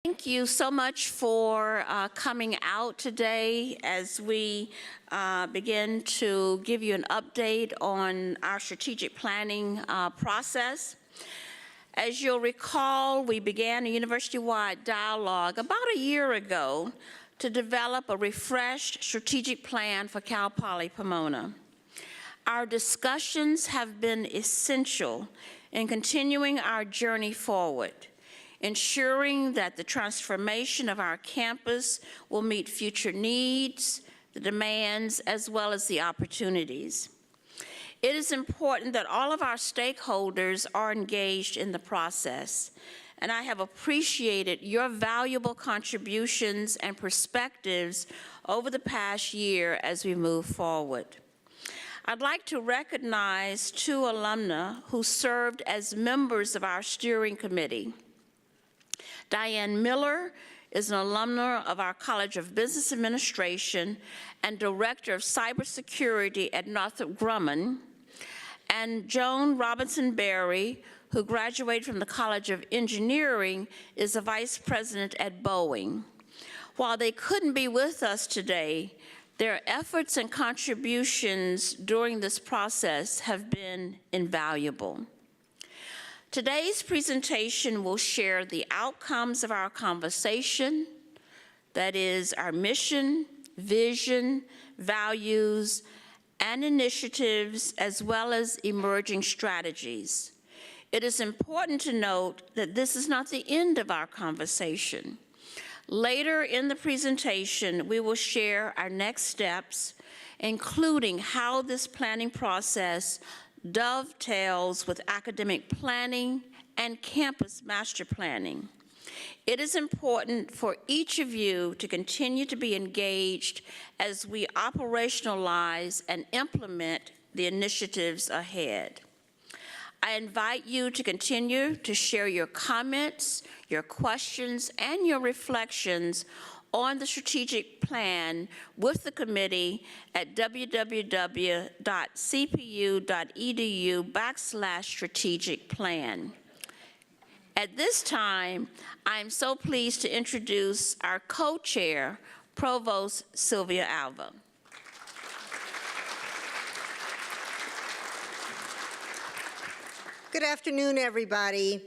Thank you so much for coming out today as we begin to give you an update on our strategic planning process. As you'll recall, we began a university-wide dialogue about a year ago to develop a refreshed strategic plan for Cal Poly Pomona. Our discussions have been essential in continuing our journey forward, ensuring that the transformation of our campus will meet future needs, the demands, as well as the opportunities. It is important that all of our stakeholders are engaged in the process, and I have appreciated your valuable contributions and perspectives over the past year as we move forward. I'd like to recognize two alumna who served as members of our steering committee. Diane Miller is an alumna of our College of Business Administration and Director of Cybersecurity at Northrop Grumman, and Joan Robinson Berry, who graduated from the College of Engineering, is a Vice President at Boeing. While they couldn't be with us today, their efforts and contributions during this process have been invaluable. Today's presentation will share the outcomes of our conversation, that is, our mission, vision, values, and initiatives, as well as emerging strategies. It is important to note that this is not the end of our conversation. Later in the presentation, we will share our next steps, including how this planning process dovetails with academic planning and campus master planning. It is important for each of you to continue to be engaged as we operationalize and implement the initiatives ahead. I invite you to continue to share your comments, your questions, and your reflections on the strategic plan with the committee at www.cpu.edu/strategic-plan. At this time, I'm so pleased to introduce our co-chair, Provost Sylvia Alva. Good afternoon, everybody.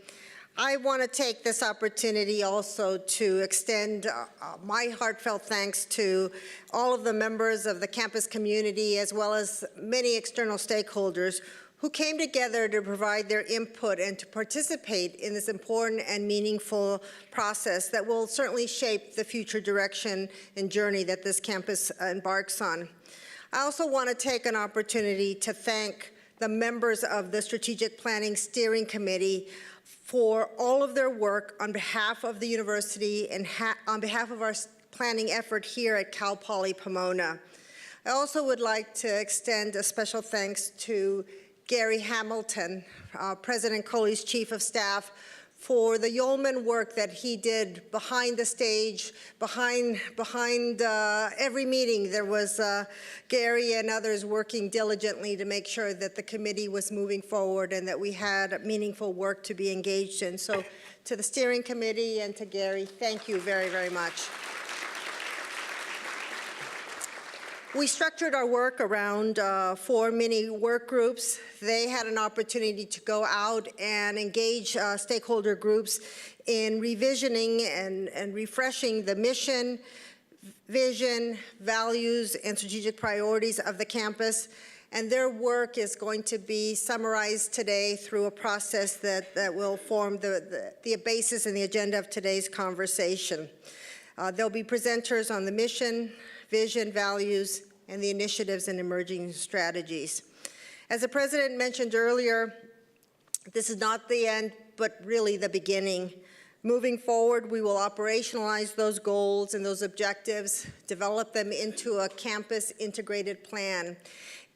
I want to take this opportunity also to extend my heartfelt thanks to all of the members of the campus community, as well as many external stakeholders who came together to provide their input and to participate in this important and meaningful process that will certainly shape the future direction and journey that this campus embarks on. I also want to take an opportunity to thank the members of the Strategic Planning Steering Committee for all of their work on behalf of the university and on behalf of our planning effort here at Cal Poly Pomona. I also would like to extend a special thanks to Gary Hamilton, President Coley's Chief of Staff, for the yeoman work that he did behind the stage, behind every meeting. There was Gary and others working diligently to make sure that the committee was moving forward and that we had meaningful work to be engaged in. So to the steering committee and to Gary, thank you very, very much. We structured our work around 4 mini work groups. They had an opportunity to go out and engage stakeholder groups in revisioning and refreshing the mission, vision, values, and strategic priorities of the campus. And their work is going to be summarized today through a process that will form the basis and the agenda of today's conversation. There'll be presenters on the mission, vision, values, and the initiatives and emerging strategies. As the President mentioned earlier, this is not the end, but really the beginning. Moving forward, we will operationalize those goals and those objectives, develop them into a campus integrated plan.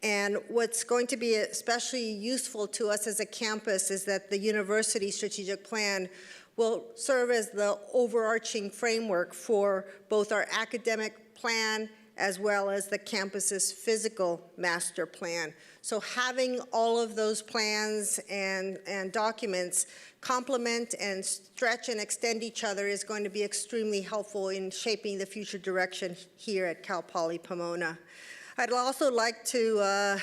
And what's going to be especially useful to us as a campus is that the university strategic plan will serve as the overarching framework for both our academic plan as well as the campus's physical master plan. So having all of those plans and documents complement and stretch and extend each other is going to be extremely helpful in shaping the future direction here at Cal Poly Pomona. I'd also like to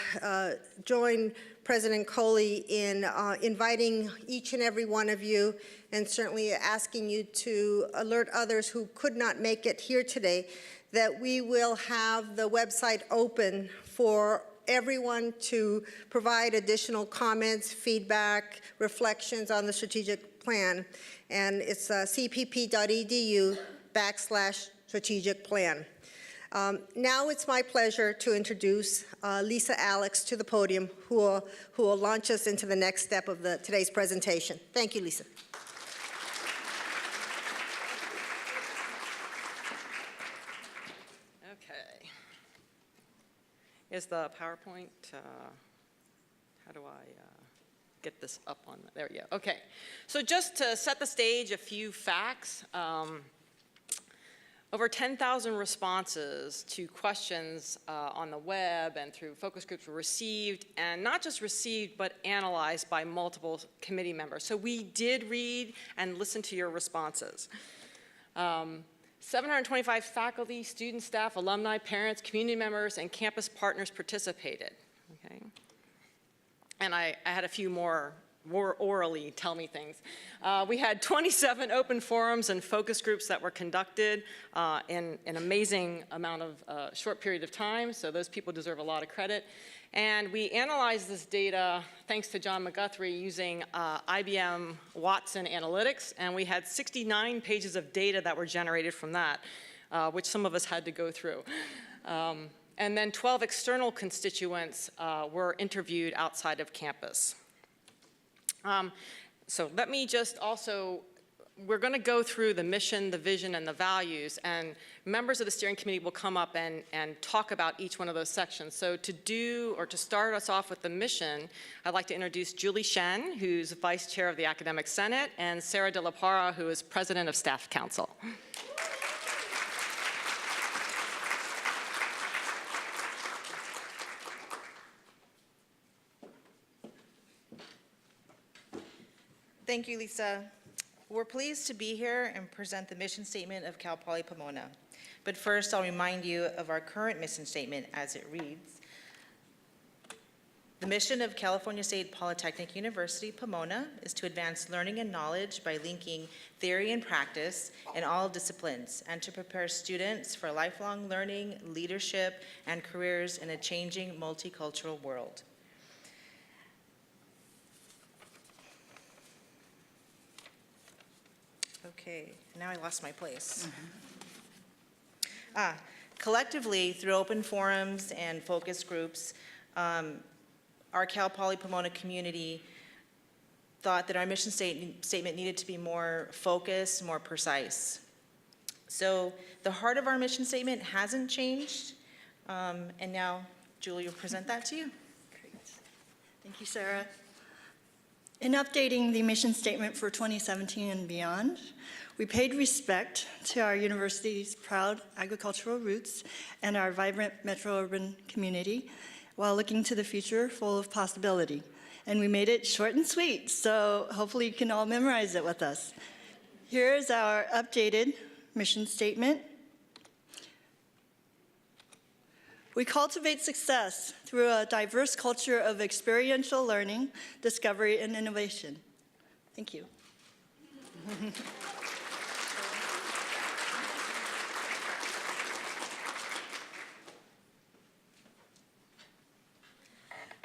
join President Coley in inviting each and every one of you, and certainly asking you to alert others who could not make it here today, that we will have the website open for everyone to provide additional comments, feedback, reflections on the strategic plan. And it's cpp.edu/strategic plan. Now it's my pleasure to introduce Lisa Alex to the podium, who will launch us into the next step of today's presentation. Thank you, Lisa. Okay. Is the PowerPoint, how do I get this up on, there we go. Okay, so just to set the stage, a few facts. Over 10,000 responses to questions on the web and through focus groups were received, and not just received, but analyzed by multiple committee members. So we did read and listen to your responses. 725 faculty, student, staff, alumni, parents, community members, and campus partners participated, okay? And I had a few more orally tell me things. We had 27 open forums and focus groups that were conducted in an amazing amount of short period of time, so those people deserve a lot of credit. And we analyzed this data, thanks to John McGuthrie, using IBM Watson Analytics, and we had 69 pages of data that were generated from that, which some of us had to go through. And then 12 external constituents were interviewed outside of campus. So let me just also, we're going to go through the mission, the vision, and the values, and members of the steering committee will come up and talk about each one of those sections. So to start us off with the mission, I'd like to introduce Julie Shen, who's Vice Chair of the Academic Senate, and Sarah De La Parra, who is President of Staff Council. Thank you, Lisa. We're pleased to be here and present the mission statement of Cal Poly Pomona. But first, I'll remind you of our current mission statement as it reads. The mission of California State Polytechnic University, Pomona, is to advance learning and knowledge by linking theory and practice in all disciplines, and to prepare students for lifelong learning, leadership, and careers in a changing multicultural world. Okay, now I lost my place. Collectively, through open forums and focus groups, our Cal Poly Pomona community thought that our mission statement needed to be more focused, more precise. So the heart of our mission statement hasn't changed, and now Julie will present that to you. Great. Thank you, Sarah. In updating the mission statement for 2017 and beyond, we paid respect to our university's proud agricultural roots and our vibrant metro-urban community while looking to the future full of possibility. And we made it short and sweet, so hopefully you can all memorize it with us. Here's our updated mission statement. We cultivate success through a diverse culture of experiential learning, discovery, and innovation. Thank you.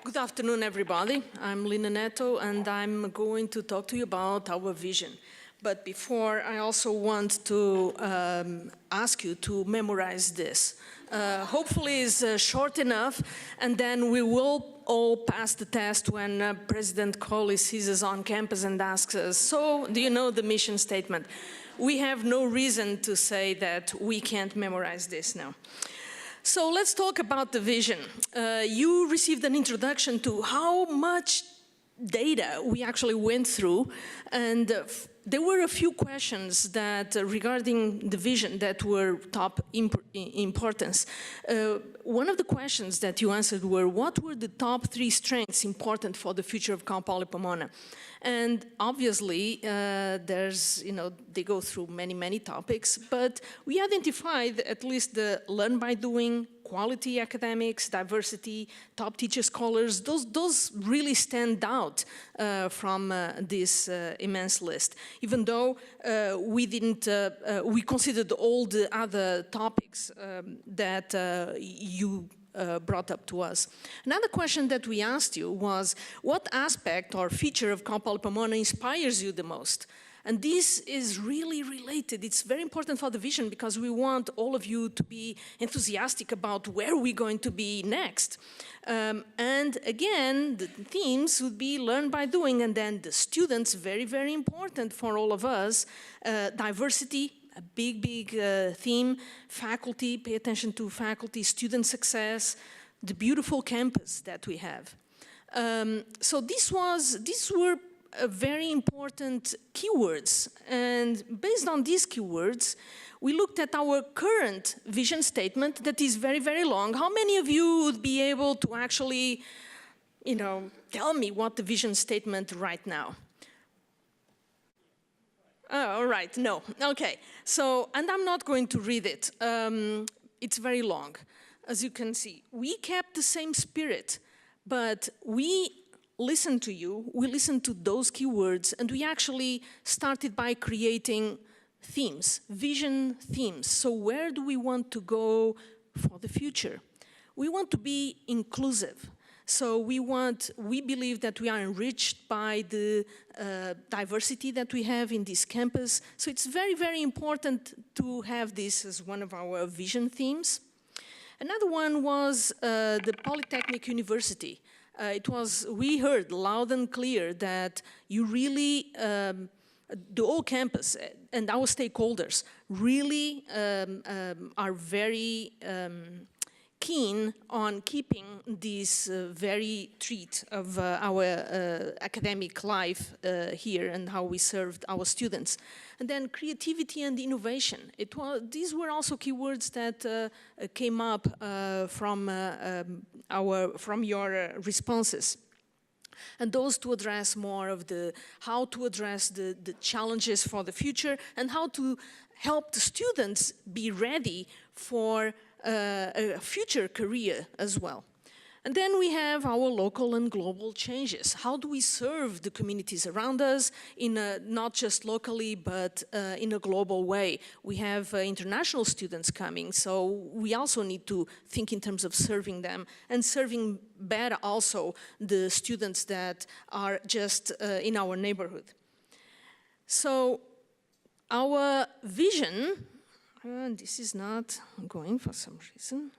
Good afternoon, everybody. I'm Lina Neto, and I'm going to talk to you about our vision. But before, I also want to ask you to memorize this. Hopefully it's short enough, and then we will all pass the test when President Coley sees us on campus and asks us, so do you know the mission statement? We have no reason to say that we can't memorize this now. So let's talk about the vision. You received an introduction to how much data we actually went through, and there were a few questions that regarding the vision that were top importance. One of the questions that you answered were, what were the top 3 strengths important for the future of Cal Poly Pomona? And obviously, there's, they go through many, many topics, but we identified at least the learn by doing, quality academics, diversity, top teacher scholars. Those really stand out from this immense list. Even though we didn't, we considered all the other topics that you brought up to us. Another question that we asked you was, what aspect or feature of Cal Poly Pomona inspires you the most? And this is really related. It's very important for the vision because we want all of you to be enthusiastic about where we're going to be next. And again, the themes would be learn by doing, and then the students, very, very important for all of us, diversity, a big, big theme, faculty, pay attention to faculty, student success, the beautiful campus that we have. So these were very important keywords, and based on these keywords, we looked at our current vision statement that is very, very long. How many of you would be able to actually, tell me what the vision statement right now? Oh, all right, no, okay. So, and I'm not going to read it. It's very long. As you can see, we kept the same spirit, but we listened to you, we listened to those keywords, and we actually started by creating themes, vision themes. So where do we want to go for the future? We want to be inclusive. So we believe that we are enriched by the diversity that we have in this campus. So it's very, very important to have this as one of our vision themes. Another one was the Polytechnic University. We heard loud and clear that you really, the whole campus and our stakeholders really are very keen on keeping this very treat of our academic life here and how we served our students. And then creativity and innovation. These were also keywords that came up from your responses. And those to address more of how to address the challenges for the future and how to help the students be ready for a future career as well. And then we have our local and global changes. How do we serve the communities around us not just locally, but in a global way? We have international students coming, so we also need to think in terms of serving them and serving better also the students that are just in our neighborhood. So our vision, this is not going for some reason.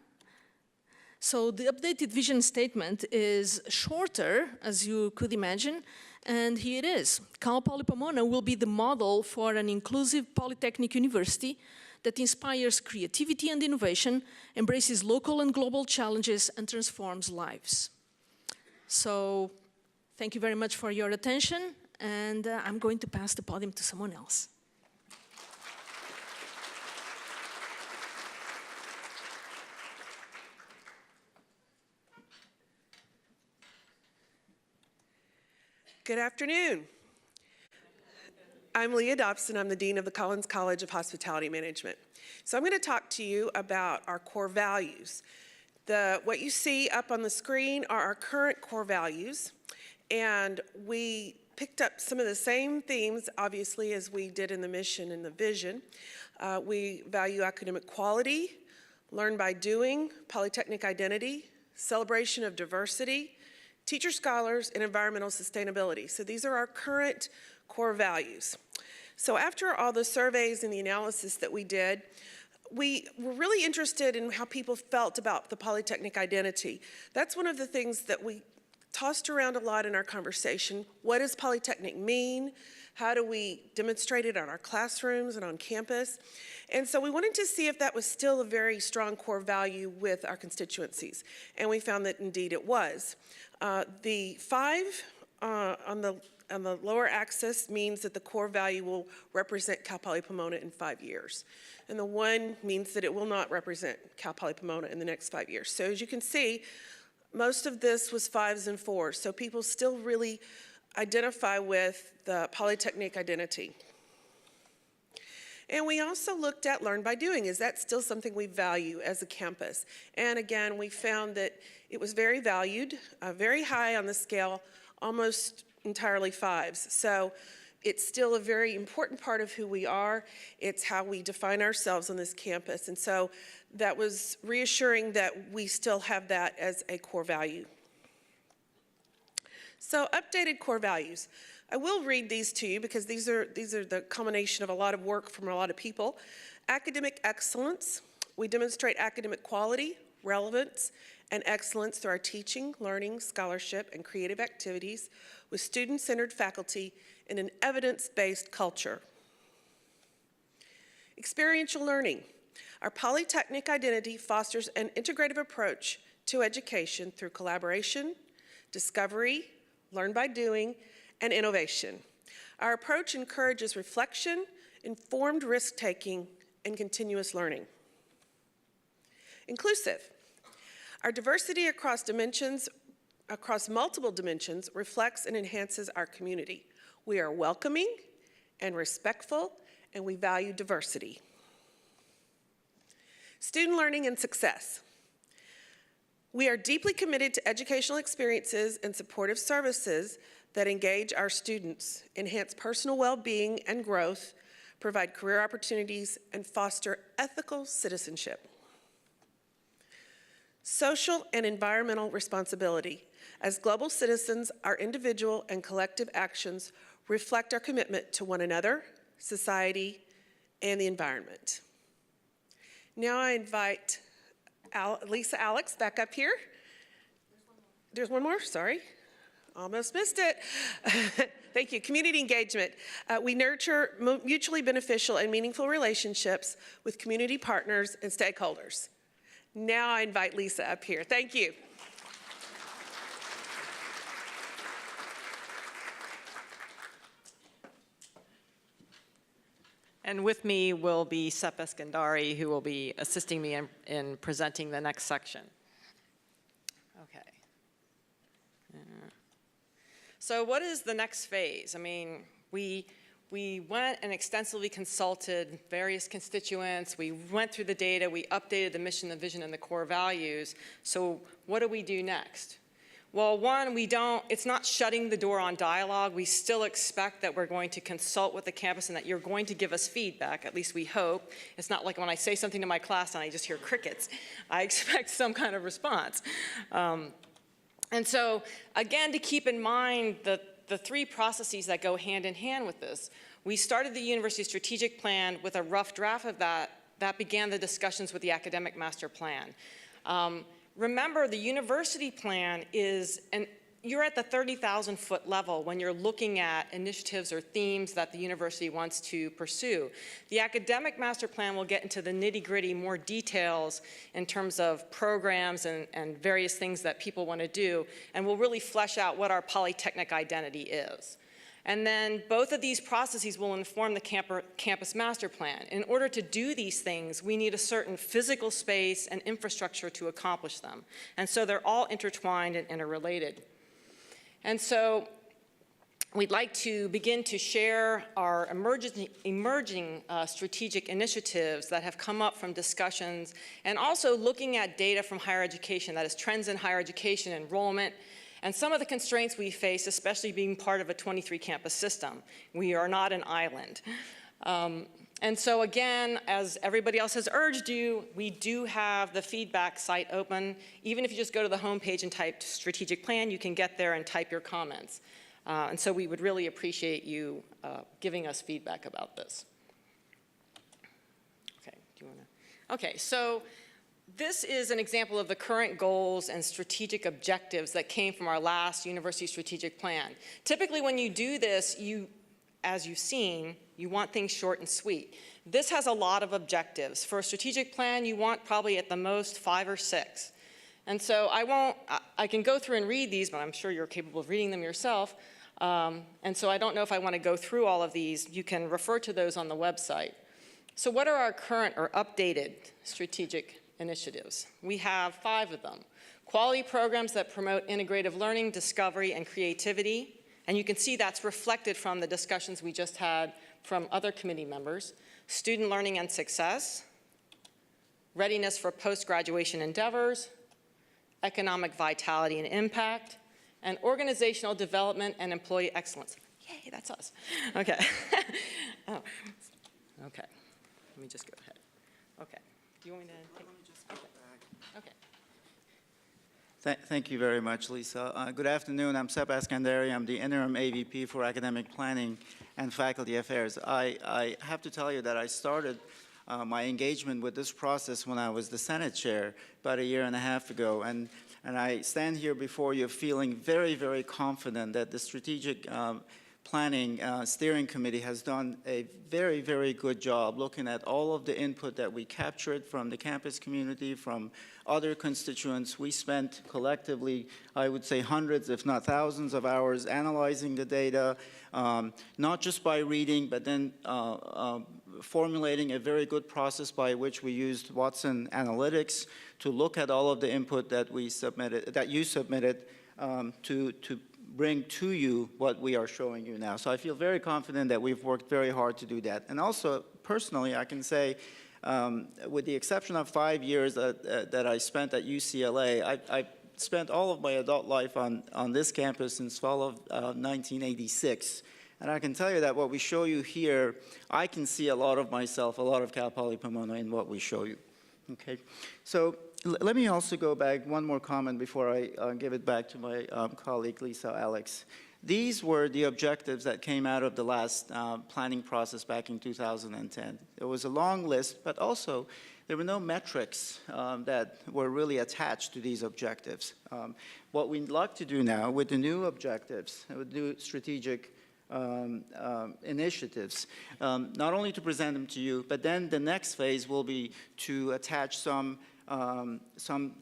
So the updated vision statement is shorter, as you could imagine, and here it is. Cal Poly Pomona will be the model for an inclusive polytechnic university that inspires creativity and innovation, embraces local and global challenges, and transforms lives. So thank you very much for your attention, and I'm going to pass the podium to someone else. Good afternoon. I'm Leah Dobson. I'm the Dean of the Collins College of Hospitality Management. So I'm going to talk to you about our core values. What you see up on the screen are our current core values, and we picked up some of the same themes, obviously, as we did in the mission and the vision. We value academic quality, learn by doing, polytechnic identity, celebration of diversity, teacher scholars, and environmental sustainability. So these are our current core values. So after all the surveys and the analysis that we did, we were really interested in how people felt about the polytechnic identity. That's one of the things that we tossed around a lot in our conversation. What does polytechnic mean? How do we demonstrate it on our classrooms and on campus? And so we wanted to see if that was still a very strong core value with our constituencies. And we found that indeed it was. The 5 on the the lower axis means that the core value will represent Cal Poly Pomona in 5 years. And the 1 means that it will not represent Cal Poly Pomona in the next 5 years. So as you can see, most of this was 5s and 4s. So people still really identify with the Polytechnic identity. And we also looked at learn by doing. Is that still something we value as a campus? And again, we found that it was very valued, very high on the scale, almost entirely 5s. So it's still a very important part of who we are. It's how we define ourselves on this campus. And so that was reassuring that we still have that as a core value. So updated core values. I will read these to you because these are the culmination of a lot of work from a lot of people. Academic excellence. We demonstrate academic quality, relevance, and excellence through our teaching, learning, scholarship, and creative activities with student-centered faculty in an evidence-based culture. Experiential learning. Our Polytechnic identity fosters an integrative approach to education through collaboration, discovery, learn by doing, and innovation. Our approach encourages reflection, informed risk-taking, and continuous learning. Inclusive. Our diversity across multiple dimensions reflects and enhances our community. We are welcoming and respectful, and we value diversity. Student learning and success. We are deeply committed to educational experiences and supportive services that engage our students, enhance personal well-being and growth, provide career opportunities, and foster ethical citizenship. Social and environmental responsibility. As global citizens, our individual and collective actions reflect our commitment to one another, society, and the environment. Now I invite Lisa Alex back up here. There's one more, sorry. Almost missed it. Thank you. Community engagement. We nurture mutually beneficial and meaningful relationships with community partners and stakeholders. Now I invite Lisa up here. Thank you. And with me will be Sep Eskandari, who will be assisting me in presenting the next section. Okay. So what is the next phase? I mean, we went and extensively consulted various constituents. We went through the data. We updated the mission, the vision, and the core values. So what do we do next? Well, one, it's not shutting the door on dialogue. We still expect that we're going to consult with the campus and that you're going to give us feedback, at least we hope. It's not like when I say something to my class and I just hear crickets. I expect some kind of response. And so, again, to keep in mind the 3 processes that go hand in hand with this, we started the university strategic plan with a rough draft of that. That began the discussions with the academic master plan. Remember, the university plan you're at the 30,000-foot level when you're looking at initiatives or themes that the university wants to pursue. The academic master plan will get into the nitty-gritty, more details in terms of programs and various things that people want to do, and will really flesh out what our Polytechnic identity is. And then both of these processes will inform the campus master plan. In order to do these things, we need a certain physical space and infrastructure to accomplish them. And so they're all intertwined and interrelated. And so we'd like to begin to share our emerging strategic initiatives that have come up from discussions, and also looking at data from higher education, that is trends in higher education enrollment, and some of the constraints we face, especially being part of a 23-campus system. We are not an island. And so again, as everybody else has urged you, we do have the feedback site open. Even if you just go to the homepage and type strategic plan, you can get there and type your comments. And so we would really appreciate you giving us feedback about this. Okay, do you want to? Okay, so this is an example of the current goals and strategic objectives that came from our last university strategic plan. Typically when you do this, as you've seen, you want things short and sweet. This has a lot of objectives. For a strategic plan, you want probably at the most 5 or 6. And so I can go through and read these, but I'm sure you're capable of reading them yourself. And so I don't know if I want to go through all of these. You can refer to those on the website. So what are our current or updated strategic initiatives? We have 5 of them. Quality programs that promote integrative learning, discovery, and creativity. And you can see that's reflected from the discussions we just had from other committee members. Student learning and success, readiness for post-graduation endeavors, economic vitality and impact, and organizational development and employee excellence. Yay, that's us. Okay. Oh. Okay. Let me just go ahead. Okay. Do you want me to take? Okay. Thank you very much, Lisa. Good afternoon. I'm Seb Askandari. I'm the interim AVP for Academic Planning and Faculty Affairs. I have to tell you that I started my engagement with this process when I was the Senate chair about 1.5 years ago. And I stand here before you feeling very, very confident that the Strategic Planning Steering Committee has done a very, very good job looking at all of the input that we captured from the campus community, from other constituents. We spent collectively, I would say, hundreds, if not thousands of hours analyzing the data, not just by reading, but then formulating a very good process by which we used Watson Analytics to look at all of the input that we submitted, that you submitted, to bring to you what we are showing you now. So I feel very confident that we've worked very hard to do that. And also, personally, I can say, with the exception of 5 years that I spent at UCLA, I spent all of my adult life on this campus since fall of 1986. And I can tell you that what we show you here, I can see a lot of myself, a lot of Cal Poly Pomona in what we show you. Okay, so let me also go back one more comment before I give it back to my colleague Lisa Alex. These were the objectives that came out of the last planning process back in 2010. There was a long list, but also there were no metrics that were really attached to these objectives. What we'd like to do now with the new objectives, with new strategic initiatives, not only to present them to you, but then the next phase will be to attach some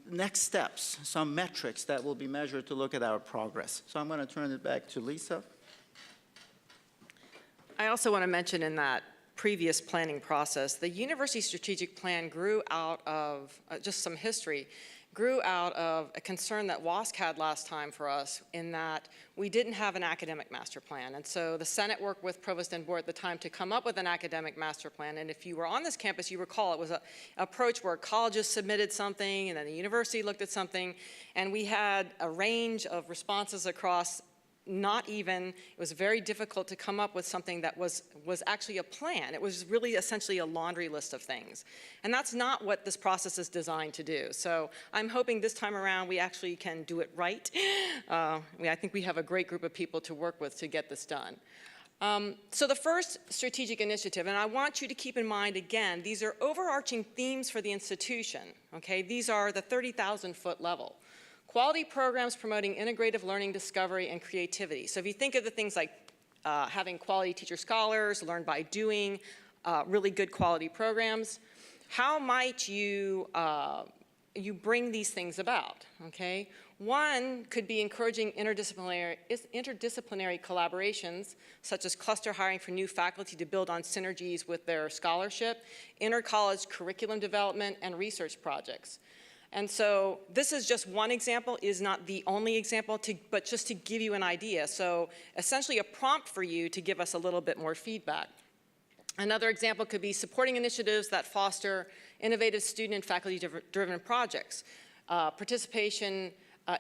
next steps, some metrics that will be measured to look at our progress. So I'm going to turn it back to Lisa. I also want to mention in that previous planning process, the university strategic plan grew out of, just some history, grew out of a concern that WASC had last time for us in that we didn't have an academic master plan. And so the Senate worked with Provost and Board at the time to come up with an academic master plan. And if you were on this campus, you recall it was an approach where colleges submitted something and then the university looked at something. And we had a range of responses across it was very difficult to come up with something that was actually a plan. It was really essentially a laundry list of things. And that's not what this process is designed to do. So I'm hoping this time around we actually can do it right. I think we have a great group of people to work with to get this done. So the first strategic initiative, and I want you to keep in mind again, these are overarching themes for the institution, okay? These are the 30,000-foot level. Quality programs promoting integrative learning, discovery, and creativity. So if you think of the things like having quality teacher scholars, learn by doing, really good quality programs, how might you bring these things about, okay? One could be encouraging interdisciplinary collaborations, such as cluster hiring for new faculty to build on synergies with their scholarship, inter-college curriculum development, and research projects. And so this is just one example, is not the only example, but just to give you an idea. So essentially a prompt for you to give us a little bit more feedback. Another example could be supporting initiatives that foster innovative student and faculty-driven projects, participation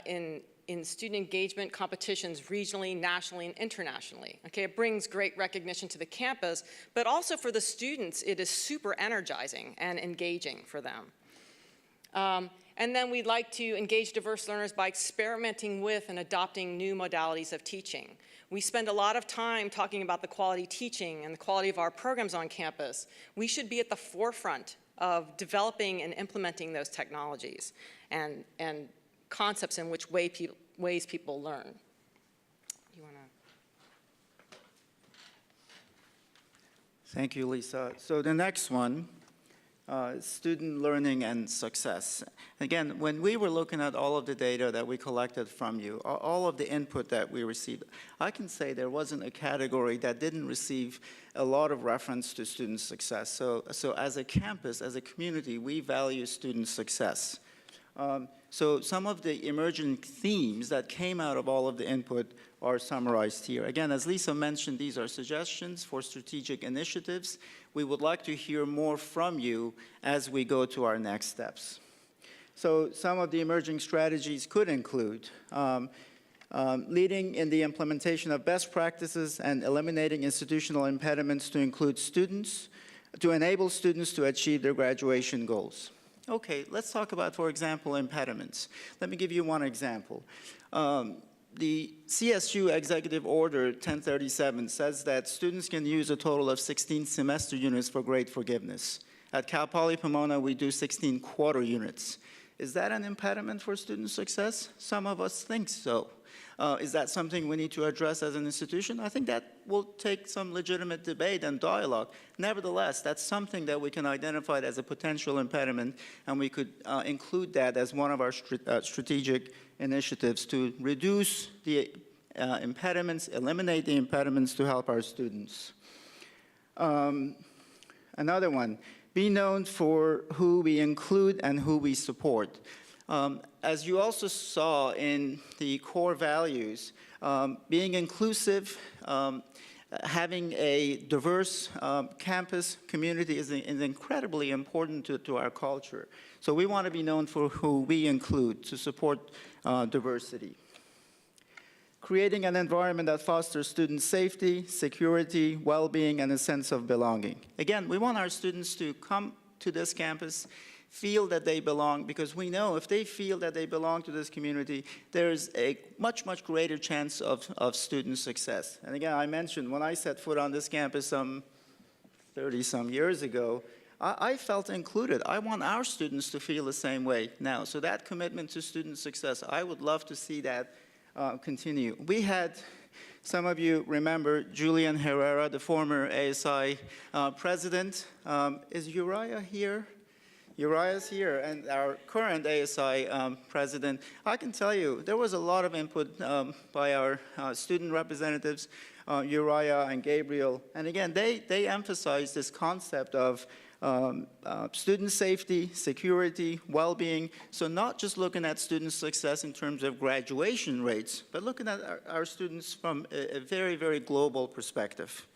in student engagement competitions regionally, nationally, and internationally. Okay, it brings great recognition to the campus, but also for the students, it is super energizing and engaging for them. And then we'd like to engage diverse learners by experimenting with and adopting new modalities of teaching. We spend a lot of time talking about the quality teaching and the quality of our programs on campus. We should be at the forefront of developing and implementing those technologies and concepts in which ways people learn. You wanna? Thank you, Lisa. So the next one, student learning and success. Again, when we were looking at all of the data that we collected from you, all of the input that we received, I can say there wasn't a category that didn't receive a lot of reference to student success. So as a campus, as a community, we value student success. So some of the emerging themes that came out of all of the input are summarized here. Again, as Lisa mentioned, these are suggestions for strategic initiatives. We would like to hear more from you as we go to our next steps. So some of the emerging strategies could include leading in the implementation of best practices and eliminating institutional impediments to include students, to enable students to achieve their graduation goals. Okay, let's talk about, for example, impediments. Let me give you one example. The CSU Executive Order 1037 says that students can use a total of 16 semester units for grade forgiveness. At Cal Poly Pomona, we do 16 quarter units. Is that an impediment for student success? Some of us think so. Is that something we need to address as an institution? I think that will take some legitimate debate and dialogue. Nevertheless, that's something that we can identify as a potential impediment, and we could include that as one of our strategic initiatives to reduce the impediments, eliminate the impediments to help our students. Another one, be known for who we include and who we support. As you also saw in the core values, being inclusive, having a diverse campus community is incredibly important to our culture. So we want to be known for who we include to support diversity. Creating an environment that fosters student safety, security, well-being, and a sense of belonging. Again, we want our students to come to this campus, feel that they belong, because we know if they feel that they belong to this community, there's a much, much greater chance of student success. And again, I mentioned when I set foot on this campus some 30-some years ago, I felt included. I want our students to feel the same way now. So that commitment to student success, I would love to see that continue. We had, some of you remember Julian Herrera, the former ASI president. Is Uriah here? Uriah's here, and our current ASI president. I can tell you, there was a lot of input by our student representatives, Uriah and Gabriel. And again, they emphasized this concept of student safety, security, well-being. So not just looking at student success in terms of graduation rates, but looking at our students from a very, very global perspective.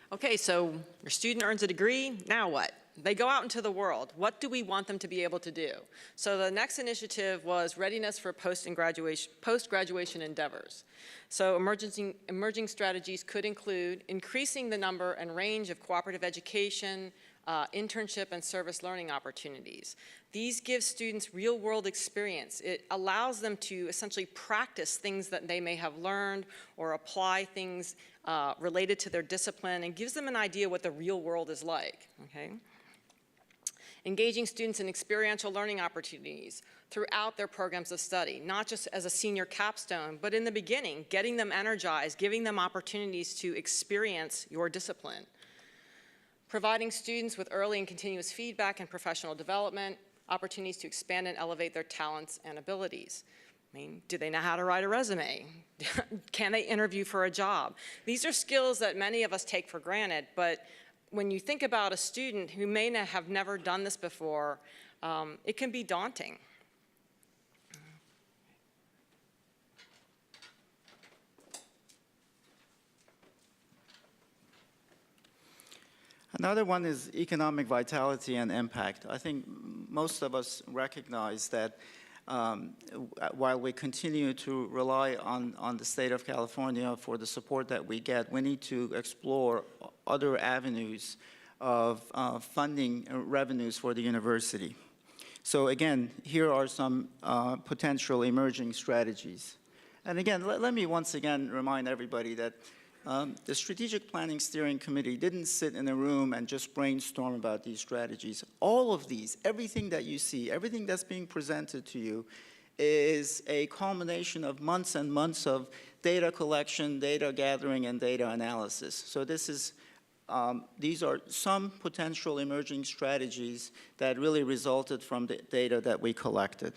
Okay, so your student earns a degree, now what? They go out into the world. What do we want them to be able to do? So the next initiative was readiness for post-graduation endeavors. So emerging strategies could include increasing the number and range of cooperative education, internship and service learning opportunities. These give students real-world experience. It allows them to essentially practice things that they may have learned or apply things related to their discipline and gives them an idea what the real world is like, okay? Engaging students in experiential learning opportunities throughout their programs of study, not just as a senior capstone, but in the beginning, getting them energized, giving them opportunities to experience your discipline. Providing students with early and continuous feedback and professional development, opportunities to expand and elevate their talents and abilities. I mean, do they know how to write a resume? Can they interview for a job? These are skills that many of us take for granted, but when you think about a student who may have never done this before, it can be daunting. Another one is economic vitality and impact. I think most of us recognize that while we continue to rely on the state of California for the support that we get, we need to explore other avenues of funding revenues for the university. So again, here are some potential emerging strategies. And again, let me once again remind everybody that the Strategic Planning Steering Committee didn't sit in a room and just brainstorm about these strategies. All of these, everything that you see, everything that's being presented to you, is a culmination of months and months of data collection, data gathering, and data analysis. So these are some potential emerging strategies that really resulted from the data that we collected.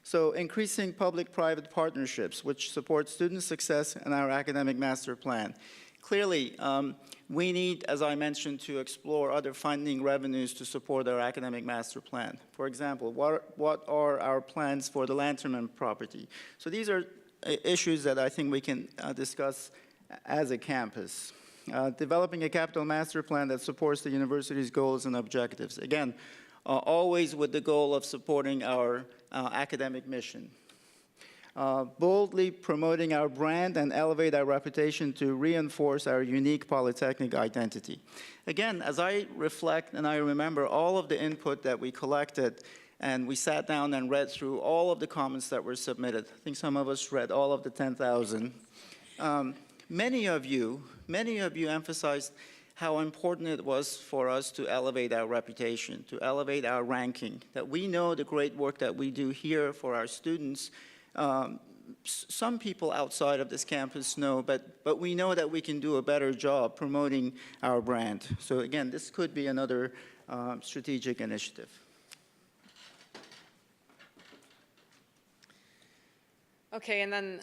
So increasing public-private partnerships, which support student success in our academic master plan. Clearly, we need, as I mentioned, to explore other funding revenues to support our academic master plan. For example, what are our plans for the Lanterman property? So these are issues that I think we can discuss as a campus. Developing a capital master plan that supports the university's goals and objectives. Again, always with the goal of supporting our academic mission. Boldly promoting our brand and elevate our reputation to reinforce our unique polytechnic identity. Again, as I reflect and I remember all of the input that we collected, and we sat down and read through all of the comments that were submitted. I think some of us read all of the 10,000. Many of you emphasized how important it was for us to elevate our reputation, to elevate our ranking, that we know the great work that we do here for our students. Some people outside of this campus know, but we know that we can do a better job promoting our brand. So again, this could be another strategic initiative. Okay, and then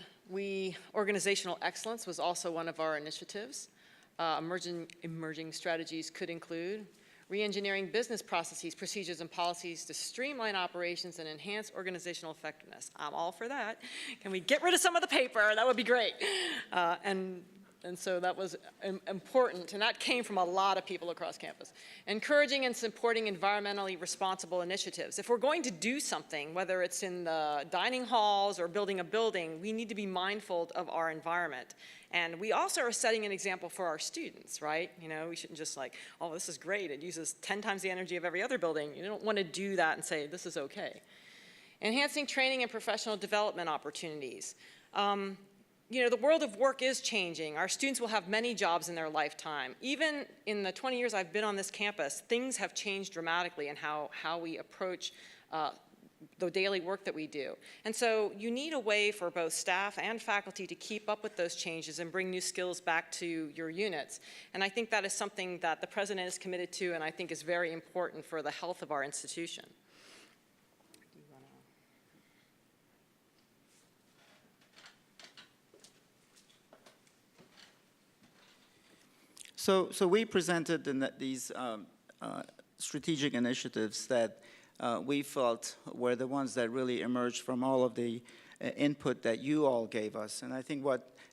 organizational excellence was also one of our initiatives. Emerging strategies could include re-engineering business processes, procedures, and policies to streamline operations and enhance organizational effectiveness. I'm all for that. Can we get rid of some of the paper? That would be great. And so that was important, and that came from a lot of people across campus. Encouraging and supporting environmentally responsible initiatives. If we're going to do something, whether it's in the dining halls or building a building, we need to be mindful of our environment. And we also are setting an example for our students, right? You know, we shouldn't just like, oh, this is great. It uses 10 times the energy of every other building. You don't want to do that and say, this is okay. Enhancing training and professional development opportunities. You know, the world of work is changing. Our students will have many jobs in their lifetime. Even in the 20 years I've been on this campus, things have changed dramatically in how we approach the daily work that we do. And so you need a way for both staff and faculty to keep up with those changes and bring new skills back to your units. And I think that is something that the president is committed to and I think is very important for the health of our institution. So we presented these strategic initiatives that we felt were the ones that really emerged from all of the input that you all gave us. And I think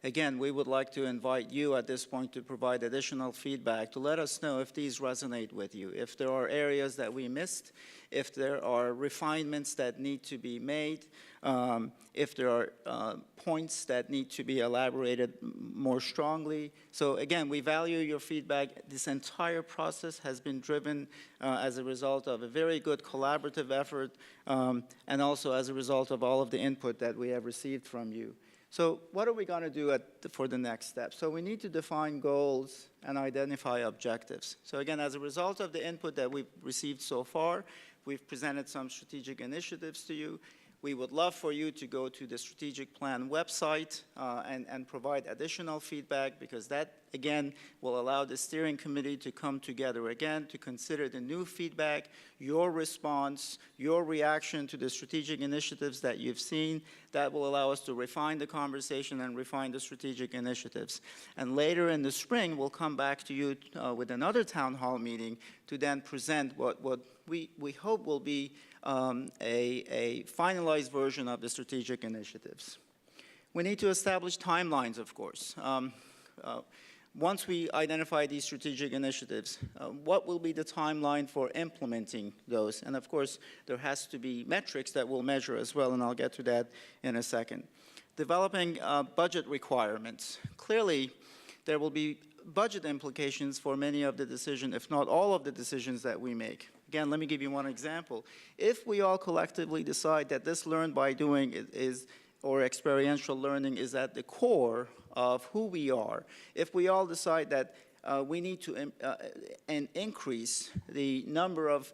again, we would like to invite you at this point to provide additional feedback, to let us know if these resonate with you, if there are areas that we missed, if there are refinements that need to be made, if there are points that need to be elaborated more strongly. So again, we value your feedback. This entire process has been driven as a result of a very good collaborative effort and also as a result of all of the input that we have received from you. So what are we going to do for the next step? So we need to define goals and identify objectives. So again, as a result of the input that we've received so far, we've presented some strategic initiatives to you. We would love for you to go to the strategic plan website and provide additional feedback, because that, again, will allow the steering committee to come together again to consider the new feedback, your response, your reaction to the strategic initiatives that you've seen. That will allow us to refine the conversation and refine the strategic initiatives. And later in the spring, we'll come back to you with another town hall meeting to then present what we hope will be a finalized version of the strategic initiatives. We need to establish timelines, of course. Once we identify these strategic initiatives, what will be the timeline for implementing those? And of course, there has to be metrics that we'll measure as well, and I'll get to that in a second. Developing budget requirements. Clearly, there will be budget implications for many of the decisions, if not all of the decisions that we make. Again, let me give you one example. If we all collectively decide that this learn by doing or experiential learning is at the core of who we are, if we all decide that we need to increase the number of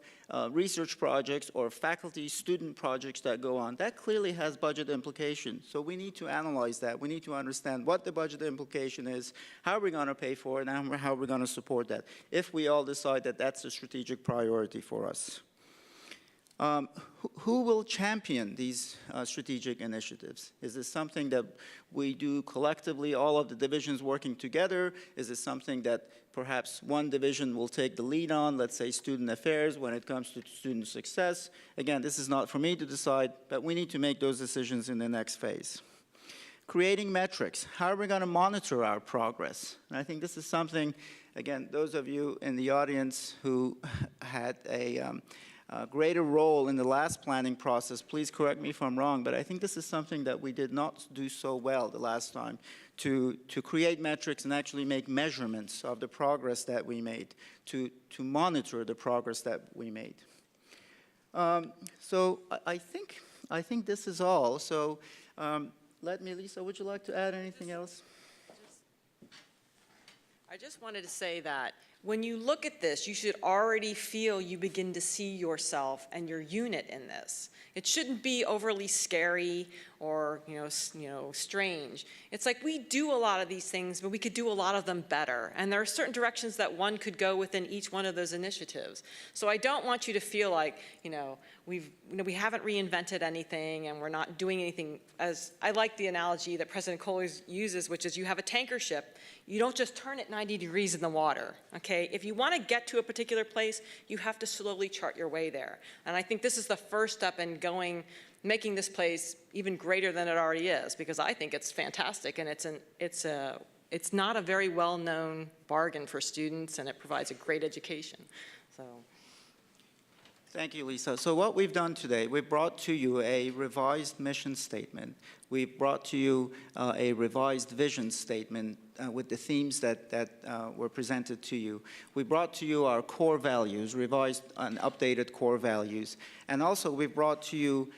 research projects or faculty-student projects that go on, that clearly has budget implications. So we need to analyze that. We need to understand what the budget implication is, how we're going to pay for it, and how we're going to support that, if we all decide that that's a strategic priority for us. Who will champion these strategic initiatives? Is this something that we do collectively, all of the divisions working together? Is it something that perhaps one division will take the lead on, let's say student affairs, when it comes to student success? Again, this is not for me to decide, but we need to make those decisions in the next phase. Creating metrics. How are we going to monitor our progress? And I think this is something, again, those of you in the audience who had a greater role in the last planning process, please correct me if I'm wrong, but I think this is something that we did not do so well the last time, to create metrics and actually make measurements of the progress that we made, to monitor the progress that we made. So I think this is all. So Lisa, would you like to add anything else? I just wanted to say that when you look at this, you should already feel you begin to see yourself and your unit in this. It shouldn't be overly scary or strange. It's like we do a lot of these things, but we could do a lot of them better. And there are certain directions that one could go within each one of those initiatives. So I don't want you to feel like we haven't reinvented anything and we're not doing anything. As I like the analogy that President Kohler uses, which is you have a tanker ship. You don't just turn it 90 degrees in the water, okay? If you want to get to a particular place, you have to slowly chart your way there. And I think this is the first step in making this place even greater than it already is, because I think it's fantastic, and it's not a very well-known bargain for students, and it provides a great education. So. Thank you, Lisa. So what we've done today, we've brought to you a revised mission statement. We've brought to you a revised vision statement with the themes that were presented to you. We brought to you our core values, revised and updated core values. And also we've brought to you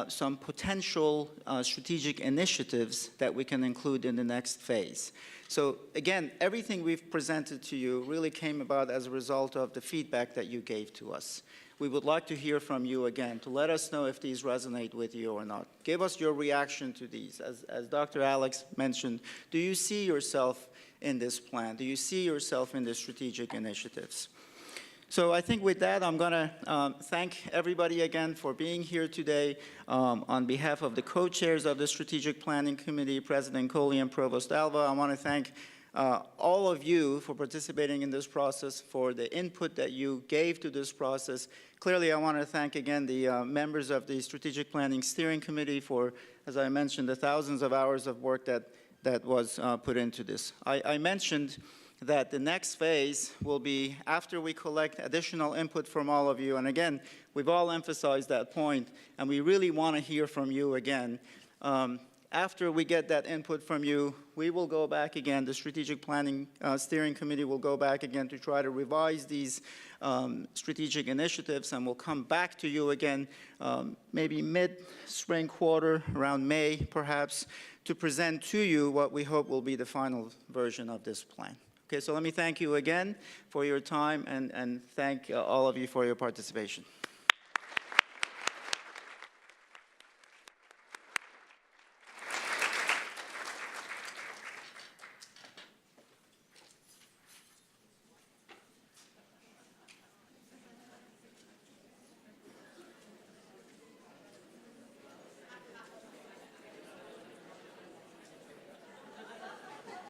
some potential strategic initiatives that we can include in the next phase. So again, everything we've presented to you really came about as a result of the feedback that you gave to us. We would like to hear from you again to let us know if these resonate with you or not. Give us your reaction to these. As Dr. Alex mentioned, do you see yourself in this plan? Do you see yourself in the strategic initiatives? So I think with that, I'm going to thank everybody again for being here today. On behalf of the co-chairs of the Strategic Planning Committee, President Coley and Provost Alva, I want to thank all of you for participating in this process, for the input that you gave to this process. Clearly, I want to thank again the members of the Strategic Planning Steering Committee for, as I mentioned, the thousands of hours of work that was put into this. I mentioned that the next phase will be after we collect additional input from all of you. And again, we've all emphasized that point, and we really want to hear from you again. After we get that input from you, we will go back again. The Strategic Planning Steering Committee will go back again to try to revise these strategic initiatives, and we'll come back to you again maybe mid-spring quarter, around May perhaps, to present to you what we hope will be the final version of this plan. Okay, so let me thank you again for your time and thank all of you for your participation.